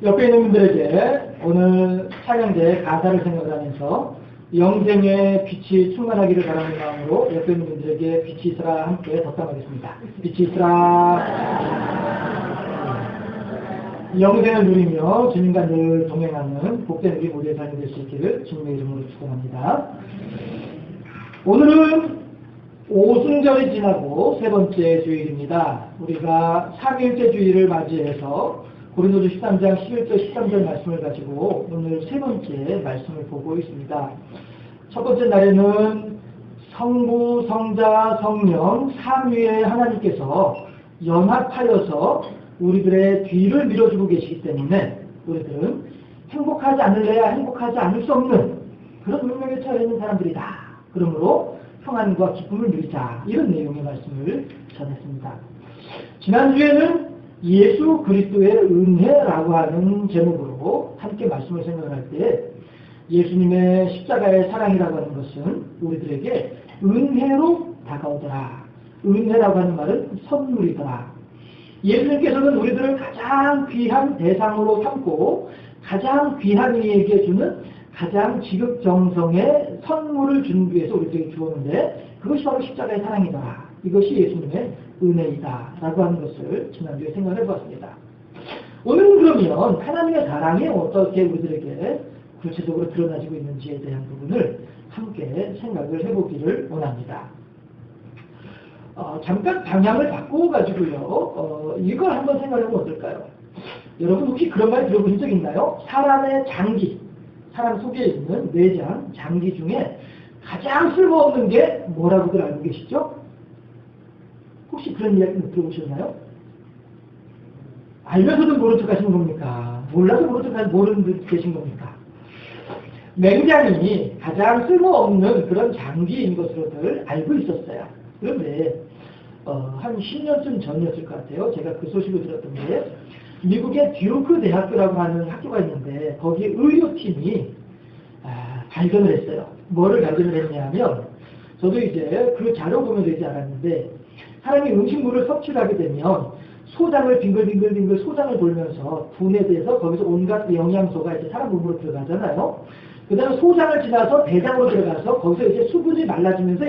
옆에 있는 분들에게 오늘 찬양대 가사를 생각하면서 영생의 빛이 충만하기를 바라는 마음으로 옆에 있는 분들에게 빛이 있으라 함께 덕담하겠습니다. 빛이 있으라. 영생을 누리며 주님과 늘 동행하는 복된 우리 모두의 삶이 될 수 있기를 주님의 이름으로 축원합니다. 오늘은 오순절이 지나고 세 번째 주일입니다. 우리가 삼위일체 주일을 맞이해서 고린도서 13장 11절 13절 말씀을 가지고 오늘 세 번째 말씀을 보고 있습니다. 첫 번째 날에는 성부, 성자, 성령 삼위의 하나님께서 연합하여서 우리들의 뒤를 밀어주고 계시기 때문에 우리들은 행복하지 않을래야 행복하지 않을 수 없는 그런 운명에 처해 있는 사람들이다. 그러므로 평안과 기쁨을 누리자. 이런 내용의 말씀을 전했습니다. 지난주에는 예수 그리스도의 은혜라고 하는 제목으로 함께 말씀을 생각할 때 예수님의 십자가의 사랑이라고 하는 것은 우리들에게 은혜로 다가오더라. 은혜라고 하는 말은 선물이더라. 예수님께서는 우리들을 가장 귀한 대상으로 삼고 가장 귀한 이에게 주는 가장 지극정성의 선물을 준비해서 우리들에게 주었는데 그것이 바로 십자가의 사랑이더라. 이것이 예수님의 은혜이다 라고 하는 것을 지난주에 생각해 보았습니다. 오늘은 그러면 하나님의 사랑이 어떻게 우리들에게 구체적으로 드러나지고 있는지에 대한 부분을 함께 생각을 해보기를 원합니다. 잠깐 방향을 바꾸어가지고요. 이걸 한번 생각해보면 어떨까요? 여러분 혹시 그런 말 들어보신 적 있나요? 사람의 장기, 사람 속에 있는 내장, 장기 중에 가장 쓸모없는 게 뭐라고들 알고 계시죠? 혹시 그런 이야기 들어보셨나요? 알면서도 모른 척 하시는 겁니까? 몰라서 모르는 듯 계신 겁니까? 맹장이 가장 쓸모없는 그런 장기인 것으로들 알고 있었어요. 그런데 한 10년쯤 전이었을 것 같아요. 제가 그 소식을 들었던 게 미국의 듀크 대학교라고 하는 학교가 있는데 거기 의료팀이 발견을 했어요. 뭐를 발견을 했냐면 저도 이제 그 자료 보면 되지 않았는데 사람이 음식물을 섭취를 하게 되면 소장을 빙글빙글 소장을 돌면서 분해돼서 거기서 온갖 영양소가 이제 사람 몸으로 들어가잖아요. 그 다음에 소장을 지나서 대장으로 들어가서 거기서 이제 수분이 말라지면서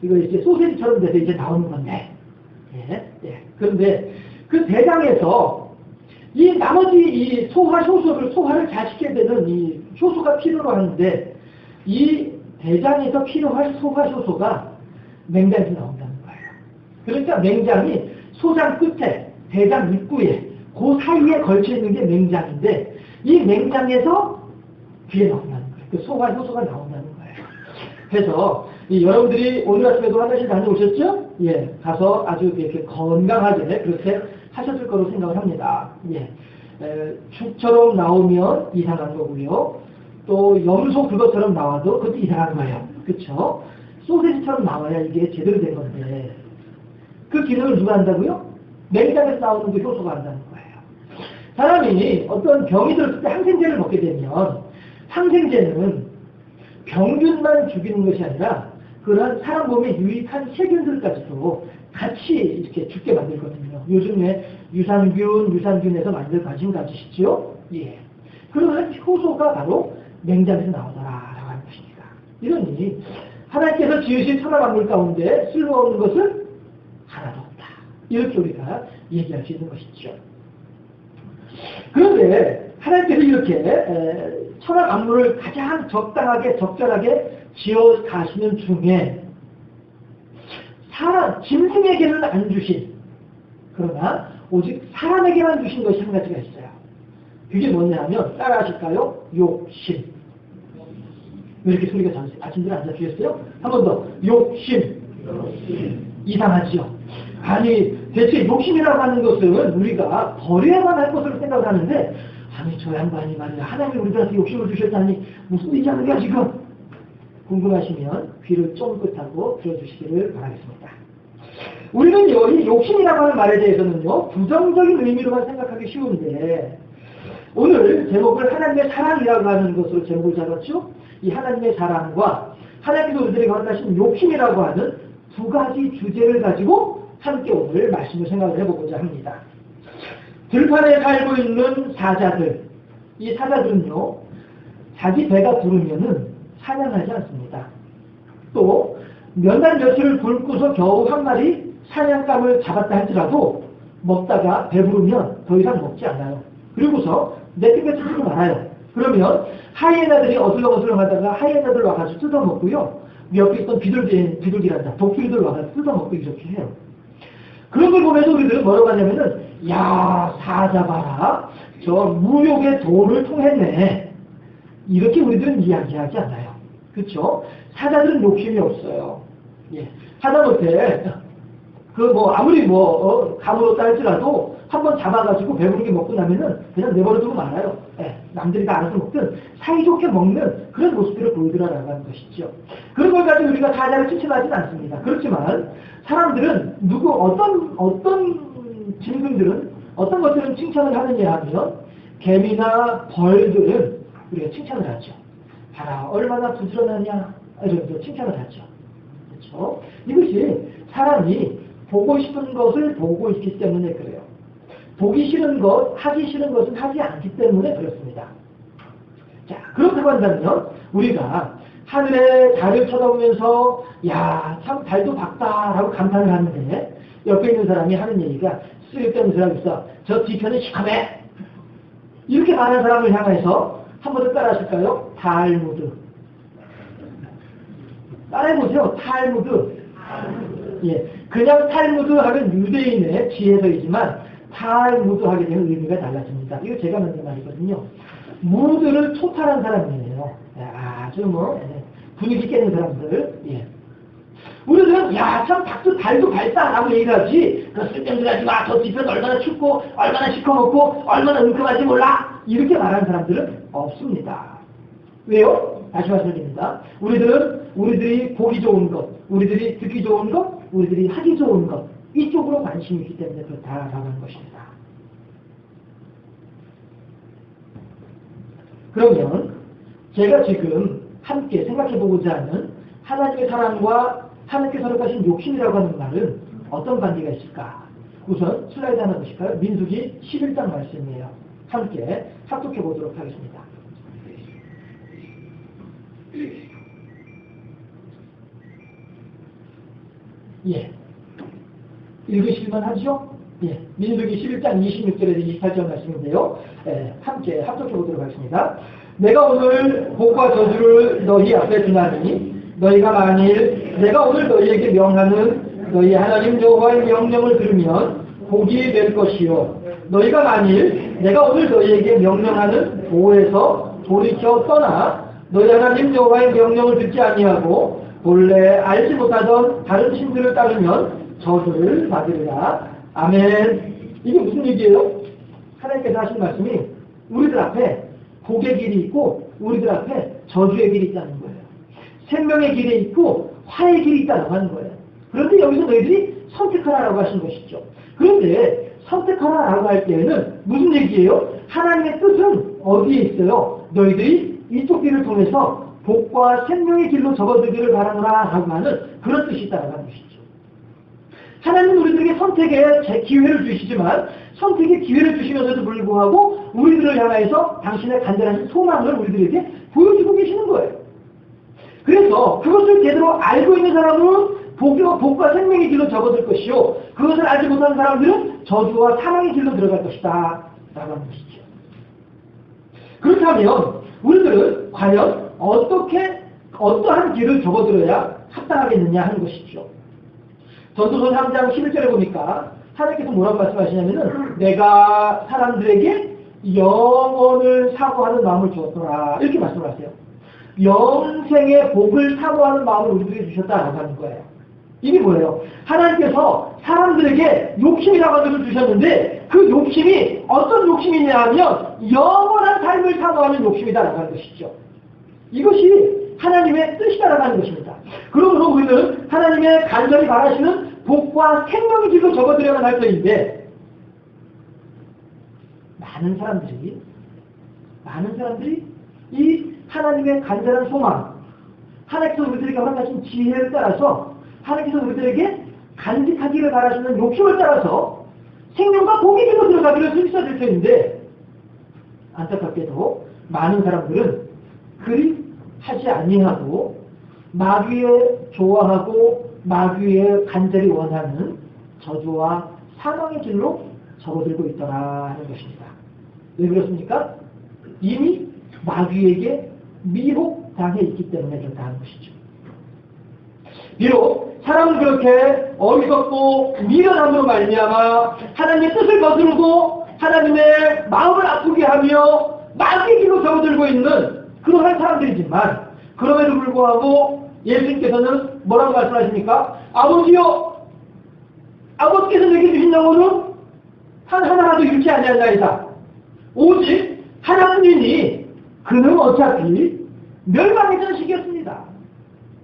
이거 이제 소세지처럼 돼서 이제 나오는 건데. 그런데 그 대장에서 이 나머지 이 소화를 잘 시켜야 되는 이 효소가 필요로 하는데 이 대장에서 필요할 소화효소가 맹장에서 나온다는 거예요. 그러니까 맹장이 소장 끝에 대장 입구에 그 사이에 걸쳐 있는 게 맹장인데 이 맹장에서 귀에 나온다는 거예요. 그 소화효소가 나온다는 거예요. 그래서 여러분들이 오늘 아침에도 화장실 다녀오셨죠? 예, 가서 아주 이렇게 건강하게 그렇게 하셨을 거로 생각을 합니다. 예, 죽처럼 나오면 이상한 거고요. 또 염소 그것처럼 나와도 그것도 이상한 거예요. 그렇죠? 소세지처럼 나와야 이게 제대로 된 건데 그 기능을 누가 한다고요? 맹장에서 나오는 그 효소가 한다는 거예요. 사람이 어떤 병이 들었을 때 항생제를 먹게 되면 항생제는 병균만 죽이는 것이 아니라 그런 사람 몸에 유익한 세균들까지도 같이 이렇게 죽게 만들거든요. 요즘에 유산균에서 만들 관심 가지시죠? 예. 그런 효소가 바로 맹장에서 나오더라라고 하는 것입니다. 이러니 하나님께서 지으신 천하 만물 가운데 쓸모없는 것은 하나도 없다. 이렇게 우리가 얘기할 수 있는 것이죠. 그런데 하나님께서 이렇게 천하 만물을 가장 적당하게 적절하게 지어 가시는 중에 짐승에게는 안 주신 그러나 오직 사람에게만 주신 것이 한 가지가 있어요. 그게 뭐냐 하면 따라 하실까요? 욕심. 왜 이렇게 소리가 아침들 안 잡히겠어요? 한 번 더. 욕심. 이상하지요? 아니 대체 욕심이라고 하는 것은 우리가 버려야만 할 것으로 생각을 하는데 아니 저 양반이 말이야 하나님이 우리들한테 욕심을 주셨다니 무슨 일이 하는 거야 지금? 궁금하시면 귀를 쫑긋하고 들어주시기를 바라겠습니다. 우리는요 이 욕심이라고 하는 말에 대해서는요 부정적인 의미로만 생각하기 쉬운데 오늘 제목을 하나님의 사랑이라고 하는 것으로 제목을 잡았죠. 이 하나님의 사랑과 하나님께서 우리들에게 허락하신 욕심이라고 하는 두 가지 주제를 가지고 함께 오늘 말씀을 생각을 해보고자 합니다. 들판에 살고 있는 사자들, 이 사자들은요, 자기 배가 부르면은 사냥하지 않습니다. 또 몇 날 며칠을 굶고서 겨우 한 마리 사냥감을 잡았다 할지라도 먹다가 배부르면 더 이상 먹지 않아요. 그리고서 내팽개쳐 주고 말아요. 그러면 하이에나들이 어슬렁어슬렁 하다가 하이에나들 와가지고 뜯어먹고요. 옆에 있던 비둘기란다. 독수리들 와가지고 뜯어먹고 이렇게 해요. 그런 걸 보면서 우리들은 뭐라고 하냐면은, 야, 사자 봐라. 저 무욕의 돈을 통했네. 이렇게 우리들은 이야기하지 않아요. 그렇죠? 사자들은 욕심이 없어요. 예. 하다못해 아무리 감으로 할지라도 한번 잡아가지고 배부르게 먹고 나면은 그냥 내버려두고 말아요. 예. 남들이 다 알아서 먹든 사이좋게 먹는 그런 모습들을 보여드려라는 것이죠. 그런 걸 가지고 우리가 사자를 칭찬하지는 않습니다. 그렇지만 사람들은 어떤 짐승들은 어떤 것들은 칭찬을 하느냐 하면 개미나 벌들은 우리가 칭찬을 하죠. 봐라 얼마나 부지런하냐 이러면서 칭찬을 하죠. 그렇죠? 이것이 사람이 보고 싶은 것을 보고 있기 때문에 그래요. 보기 싫은 것, 하기 싫은 것은 하지 않기 때문에 그렇습니다. 자, 그렇다고 한다면 우리가 하늘의 달을 쳐다보면서 야, 참 달도 밝다라고 감탄을 하는데 옆에 있는 사람이 하는 얘기가 쓸데없는 사람이 있어. 저 뒤편은 시커매. 이렇게 말하는 사람을 향해서 한 번 더 따라하실까요? 탈무드. 따라해보세요. 탈무드. 예, 그냥 탈무드 하면 유대인의 지혜서이지만 탈무드 하게 되면 의미가 달라집니다. 이거 제가 만든 말이거든요. 무드를 토탈한 사람이에요. 아주 분위기 깨는 사람들. 예. 우리들은 야, 참 달도 밝다라고 얘기하지. 그 쓸데없는 하지 마. 저 뒤편 얼마나 춥고 얼마나 시커멓고 얼마나 은큼한지 몰라. 이렇게 말하는 사람들은 없습니다. 왜요? 다시 말씀드립니다. 우리들이 보기 좋은 것, 우리들이 듣기 좋은 것, 우리들이 하기 좋은 것, 이쪽으로 관심이 있기 때문에 그렇다라고 하는 것입니다. 그러면 제가 지금 함께 생각해보고자 하는 하나님의 사랑과 하나님께서 허락하신 욕심이라고 하는 말은 어떤 관계가 있을까? 우선 슬라이드 하나 보실까요? 민수기 11장 말씀이에요. 함께 합독해 보도록 하겠습니다. 예. 읽으실만 하죠? 예. 민수기 11장 26절에서 28절 말씀인데요. 예. 함께 합독해 보도록 하겠습니다. 내가 오늘 복과 저주를 너희 앞에 두나니 너희가 만일 내가 오늘 너희에게 명하는 너희 하나님 여호와의 명령을 들으면 복이 될 것이요 너희가 만일 내가 오늘 너희에게 명령하는 도에서 돌이켜 떠나 너희 하나님 여호와의 명령을 듣지 아니하고 본래 알지 못하던 다른 신들을 따르면 저주를 받으리라. 아멘. 이게 무슨 얘기예요? 하나님께서 하신 말씀이 우리들 앞에 복의 길이 있고 우리들 앞에 저주의 길이 있다는 거예요. 생명의 길이 있고 화의 길이 있다고 하는 거예요. 그런데 여기서 너희들이 선택하라라고 하신 것이죠. 그런데 선택하라라고 할 때에는 무슨 얘기예요? 하나님의 뜻은 어디에 있어요? 너희들이 이쪽 길을 통해서 복과 생명의 길로 접어들기를 바라노라라고 하는 그런 뜻이 있다고 하는 것이죠. 하나님은 우리들에게 선택의 기회를 주시지만 선택의 기회를 주시면서도 불구하고 우리들을 향해서 당신의 간절한 소망을 우리들에게 보여주고 계시는 거예요. 그래서 그것을 제대로 알고 있는 사람은 복과 생명의 길로 접어들 것이요 그것을 알지 못하는 사람들은 저주와 사망의 길로 들어갈 것이다 라고 하는 것이죠. 그렇다면 우리들은 과연 어떠한 길을 접어들어야 합당하겠느냐 하는 것이죠. 전도서 3장 11절에 보니까 하나님께서 뭐라고 말씀하시냐면은 내가 사람들에게 영원을 사모하는 마음을 주었더라 이렇게 말씀하세요. 영생의 복을 사모하는 마음을 우리들에게 주셨다라고 하는 거예요. 이게 뭐예요? 하나님께서 사람들에게 욕심이라고 하는 것을 주셨는데 그 욕심이 어떤 욕심이냐 하면 영원한 삶을 사모하는 욕심이다라고 하는 것이죠. 이것이 하나님의 뜻이다라고 하는 것입니다. 그러므로 우리는 하나님의 간절히 바라시는 복과 생명의 길로 접어들여야만 할 터인데 많은 사람들이 이 하나님의 간절한 소망, 하나님께서 우리들에게 허락하신 지혜를 따라서 하나님께서 우리들에게 간직하기를 바라시는 욕심을 따라서 생명과 복의 길로 들어가기를 설치할 터인데 안타깝게도 많은 사람들은 그리 하지 아니하고 마귀에 좋아하고 마귀에 간절히 원하는 저주와 사망의 길로 접어들고 있더라 하는 것입니다. 왜 그렇습니까? 이미 마귀에게 미혹당해 있기 때문에 그렇다 하는 것이죠. 비록 사람은 그렇게 어리석고 미련함으로 말미암아 하나님의 뜻을 거스르고 하나님의 마음을 아프게 하며 마귀의 길로 접어들고 있는 그러한 사람들이지만 그럼에도 불구하고 예수님께서는 뭐라고 말씀하십니까? 아버지여, 아버지께서 내게 주신 영혼은 하나라도 잃지 아니하나이다. 오직 하나님이 그는 어차피 멸망의 자식이었습니다.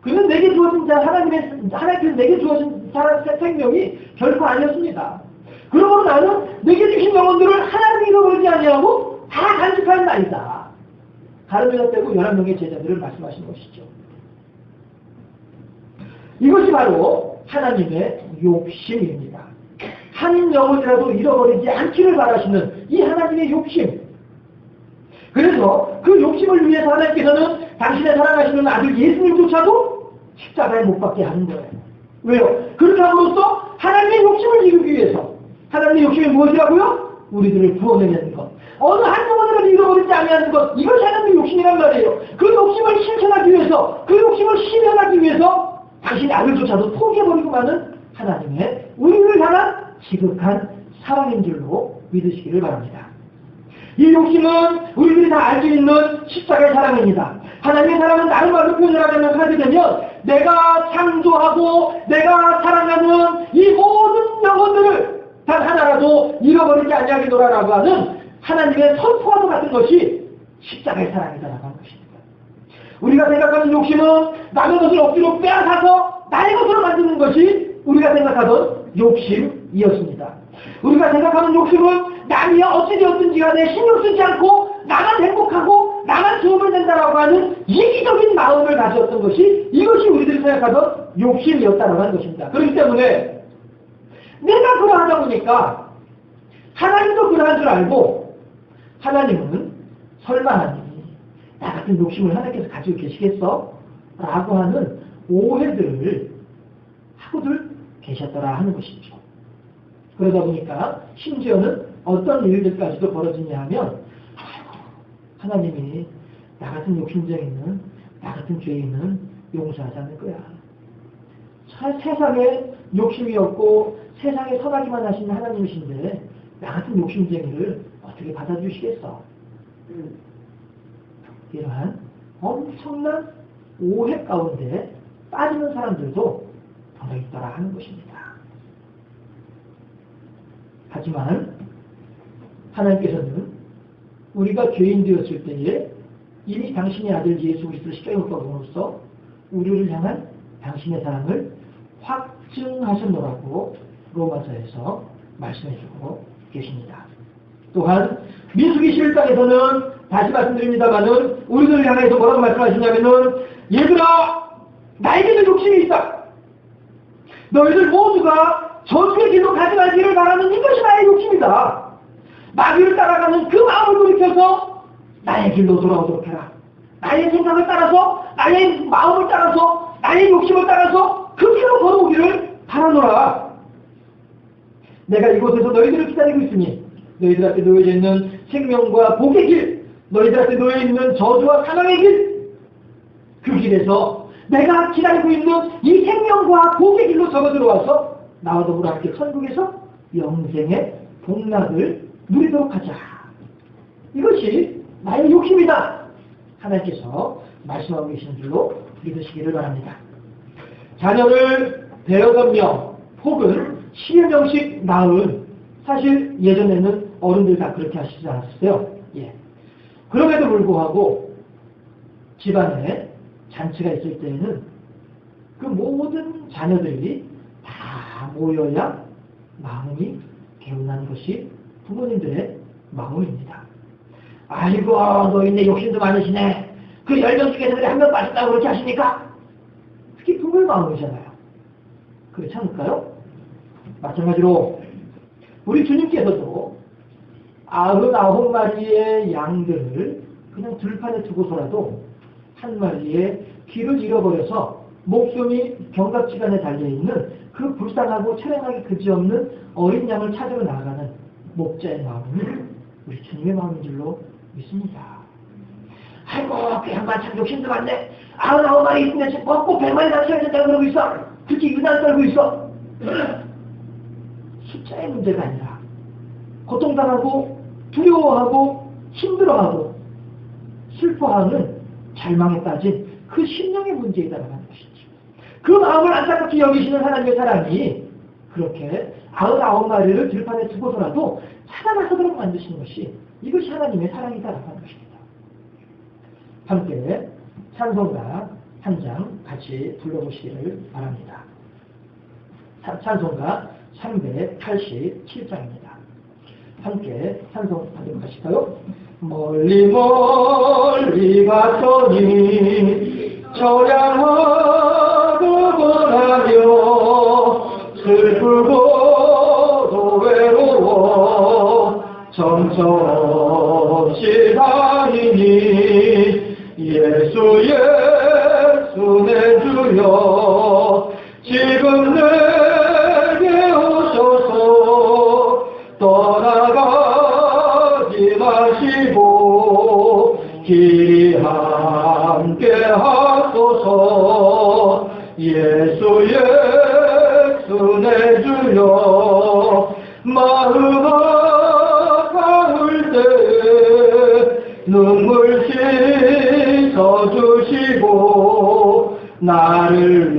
그는 내게 주어진 하나님께서 내게 주어진 생명이 결코 아니었습니다. 그러므로 나는 내게 주신 영혼들을 하나님이 잃어버리지 아니하고 다 간직하는 나이다. 가르미가 빼고 11명의 제자들을 말씀하신 것이죠. 이것이 바로 하나님의 욕심입니다. 한 영혼이라도 잃어버리지 않기를 바라시는 이 하나님의 욕심. 그래서 그 욕심을 위해서 하나님께서는 당신의 사랑하시는 아들 예수님조차도 십자가에 못 박게 하는 거예요. 왜요? 그렇게 함으로써 하나님의 욕심을 이루기 위해서. 하나님의 욕심이 무엇이라고요? 우리들을 구원해내는 것. 어느 한 영혼이라도 잃어버리지 아니하는 것. 이것이 하나님의 욕심이란 말이에요. 그 욕심을 실천하기 위해서, 그 욕심을 실현하기 위해서 당신의 아들조차도 포기해버리고 마는 하나님의 우리를 향한 지극한 사랑인 줄로 믿으시기를 바랍니다. 이 욕심은 우리들이 다 알 수 있는 십자가의 사랑입니다. 하나님의 사랑은 다른 말로 표현을 하게 되면 내가 창조하고 내가 사랑하는 이 모든 영혼들을 단 하나라도 잃어버리지 아니하겠노라라고 하는 하나님의 선포와도 같은 것이 십자가의 사랑이다라고 하는 것입니다. 우리가 생각하는 욕심은 남의 것을 억지로 빼앗아서 나의 것으로 만드는 것이 우리가 생각하던 욕심이었습니다. 우리가 생각하는 욕심은 남이 어찌되었든지 간에 신경 쓰지 않고 나만 행복하고 나만 도움을 낸다라고 하는 이기적인 마음을 가졌던 것이 이것이 우리들이 생각하던 욕심이었다라고 하는 것입니다. 그렇기 때문에 내가 그러하다 보니까 하나님도 그러한 줄 알고 하나님은 설마 하니 나 같은 욕심을 하나님께서 가지고 계시겠어? 라고 하는 오해들을 하고들 계셨더라 하는 것이죠. 그러다 보니까 심지어는 어떤 일들까지도 벌어지냐 하면 하나님이 나 같은 욕심쟁이는 나 같은 죄인은 용서하지 않을 거야. 세상에 욕심이 없고 세상에 선하기만 하시는 하나님이신데 나 같은 욕심쟁이를 어떻게 받아주시겠어? 이러한 엄청난 오해 가운데 빠지는 사람들도 들어있더라 하는 것입니다. 하지만 하나님께서는 우리가 죄인 되었을 때에 이미 당신의 아들 예수 그리스도를 십자가에 못 박음으로써 우리를 향한 당신의 사랑을 확증하셨노라고 로마서에서 말씀해주고 계십니다. 또한 민수기 11장에서는 다시 말씀드립니다만은 우리들을 향해서 뭐라고 말씀하시냐면은 얘들아 나에게도 욕심이 있다. 너희들 모두가 저주의 길로 가져가기를 바라는 이것이 나의 욕심이다. 마귀를 따라가는 그 마음을 돌이켜서 나의 길로 돌아오도록 해라. 나의 생각을 따라서 나의 마음을 따라서 나의 욕심을 따라서 그 길로 걸어오기를 바라노라. 내가 이곳에서 너희들을 기다리고 있으니 너희들 앞에 놓여져 있는 생명과 복의 길, 너희들 앞에 놓여 있는 저주와 사망의 길, 그 길에서 내가 기다리고 있는 이 생명과 복의 길로 접어 들어와서 나와 더불어 함께 천국에서 영생의 복락을 누리도록 하자. 이것이 나의 욕심이다. 하나님께서 말씀하고 계시는 줄로 믿으시기를 바랍니다. 자녀를 대여섯 명 혹은 10여 명씩 낳은, 사실 예전에는 어른들 다 그렇게 하시지 않았어요. 예. 그럼에도 불구하고 집안에 잔치가 있을 때에는 그 모든 자녀들이 다 모여야 마음이 개운한 것이 부모님들의 마음입니다. 아이고 너희네 욕심도 많으시네. 그 10명 중에서 그래 한 명 빠졌다고 그렇게 하십니까? 그게 부모의 마음이잖아요. 그렇지 않을까요? 마찬가지로 우리 주님께서도 99마리의 양들을 그냥 들판에 두고서라도 한 마리의 길을 잃어버려서 목숨이 경각지간에 달려있는 그 불쌍하고 처량하기 그지없는 어린 양을 찾으러 나가는 목자의 마음이 우리 주님의 마음인 줄로 믿습니다. 아이고 그 양반 참 욕심도 많네. 99마리 있으면 지금 먹고 100마리 다 채워야 된다고 그러고 있어. 그렇게 유난 떨고 있어. 숫자의 문제가 아니라 고통당하고 두려워하고 힘들어하고 슬퍼하는 절망에 빠진 그 심령의 문제이다라는 것이죠. 그 마음을 안타깝게 여기시는 하나님의 사랑이 그렇게 99마리를 들판에 두고서라도 찾아나서도록 만드시는 것이 이것이 하나님의 사랑이다라는 것입니다. 함께 찬송가 한 장 같이 불러보시기를 바랍니다. 찬송가 387장입니다. 함께 찬송하도록 하실까요? 멀리 멀리 갔더니 처량하고 고하며 슬프고도 외로워 정처없이 다니니 예수 예수 내 주여 지금 내게 오셔서 떠나가지 마시고 길이 함께 하소서 예수 예수 내 주여 마음 아파올 때 눈물 씻어주시고 나를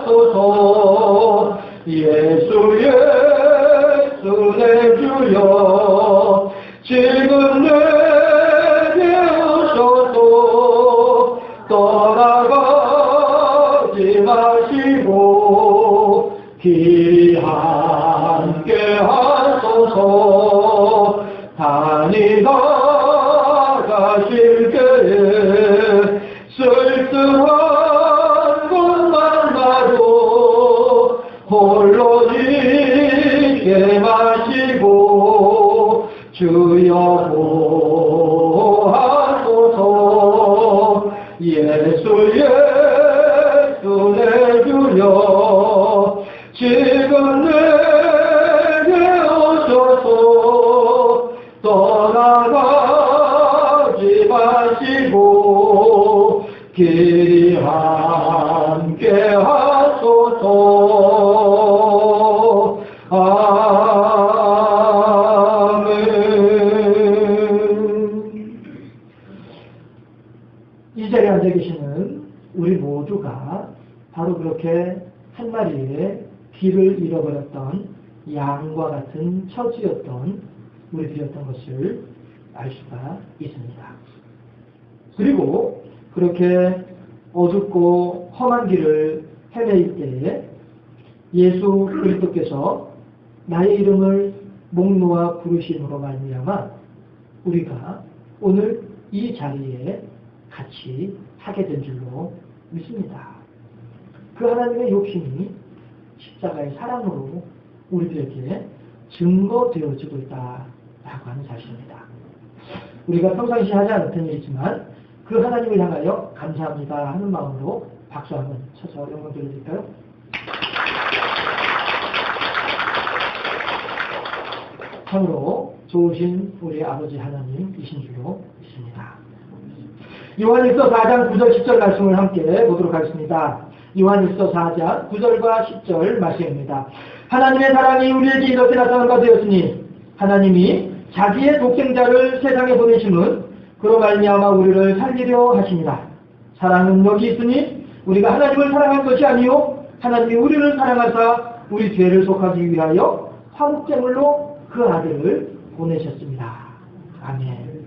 위로하소서 예수 예수 내 주여 지금 내게 오셔서 떠나가지 마시고 길이 함께 하소서 다니다 가실 때에 쓸쓸한 것만 나도 홀로 있게 마시고 주여 보하소서 예수 예수 내 주여 지금 내게 오셔서 떠나가지 마시고 길이 함께 하소서 아멘. 이 자리에 앉아 계시는 우리 모두가 바로 그렇게 한 마리의 길을 잃어버렸던 양과 같은 처지였던 우리들이었던 것을 알 수가 있습니다. 그리고 그렇게 어둡고 험한 길을 헤매일 때에 예수 그리스도께서 나의 이름을 목 놓아 부르심으로 말미암아 우리가 오늘 이 자리에 같이 하게 된 줄로 믿습니다. 그 하나님의 욕심이 십자가의 사랑으로 우리들에게 증거되어지고 있다라고 하는 사실입니다. 우리가 평상시 하지 않았던 일이지만 그 하나님을 향하여 감사합니다 하는 마음으로 박수 한번 쳐서 영광 돌려드릴까요? 참으로 좋으신 우리 아버지 하나님이신 줄로 믿습니다. 요한일서 4장 9절 10절 말씀을 함께 보도록 하겠습니다. 요한일서 4장 9절과 10절 말씀입니다. 하나님의 사랑이 우리에게 이렇게 나타난 바 되었으니 하나님이 자기의 독생자를 세상에 보내심은 그로 말미암아 우리를 살리려 하십니다. 사랑은 여기 있으니 우리가 하나님을 사랑한 것이 아니요 하나님이 우리를 사랑하사 우리 죄를 속하기 위하여 화목제물로 그 아들을 보내셨습니다. 아멘.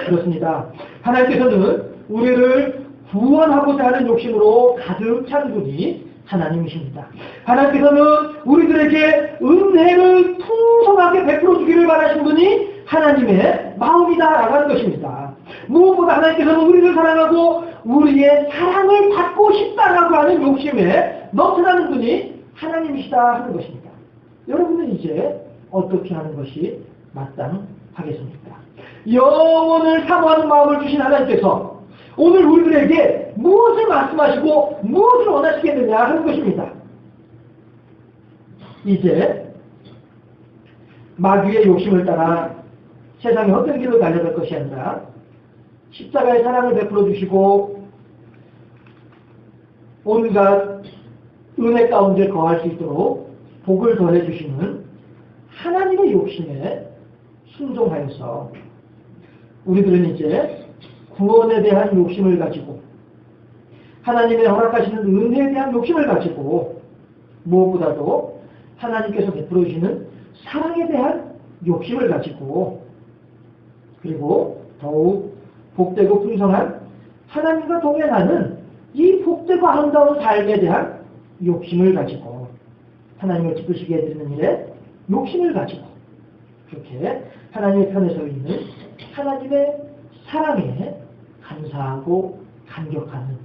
그렇습니다. 하나님께서는 우리를 구원하고자 하는 욕심으로 가득 찬 분이 하나님이십니다. 하나님께서는 우리들에게 은혜를 풍성하게 베풀어 주기를 바라신 분이 하나님의 마음이다라고 하는 것입니다. 무엇보다 하나님께서는 우리를 사랑하고 우리의 사랑을 받고 싶다라고 하는 욕심에 넘쳐나는 분이 하나님이시다 하는 것입니다. 여러분은 이제 어떻게 하는 것이 마땅하겠습니까? 영원을 사모하는 마음을 주신 하나님께서 오늘 우리들에게 무엇을 말씀하시고 무엇을 원하시겠느냐 하는 것입니다. 이제 마귀의 욕심을 따라 세상의 헛된 길로 달려갈 것이 아니라 십자가의 사랑을 베풀어 주시고 온갖 은혜 가운데 거할 수 있도록 복을 더해 주시는 하나님의 욕심에 순종하여서 우리들은 이제 구원에 대한 욕심을 가지고 하나님의 허락하시는 은혜에 대한 욕심을 가지고 무엇보다도 하나님께서 베풀어 주시는 사랑에 대한 욕심을 가지고 그리고 더욱 복되고 풍성한 하나님과 동행하는 이 복되고 아름다운 삶에 대한 욕심을 가지고 하나님을 기쁘시게 해드리는 일에 욕심을 가지고 그렇게 하나님의 편에 서 있는 하나님의 사랑에 감사하고 감격하는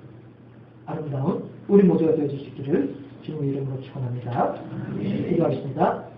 아름다운 우리 모두가 되어줄 수 있기를 주님의 이름으로 축원합니다. 기도하겠습니다.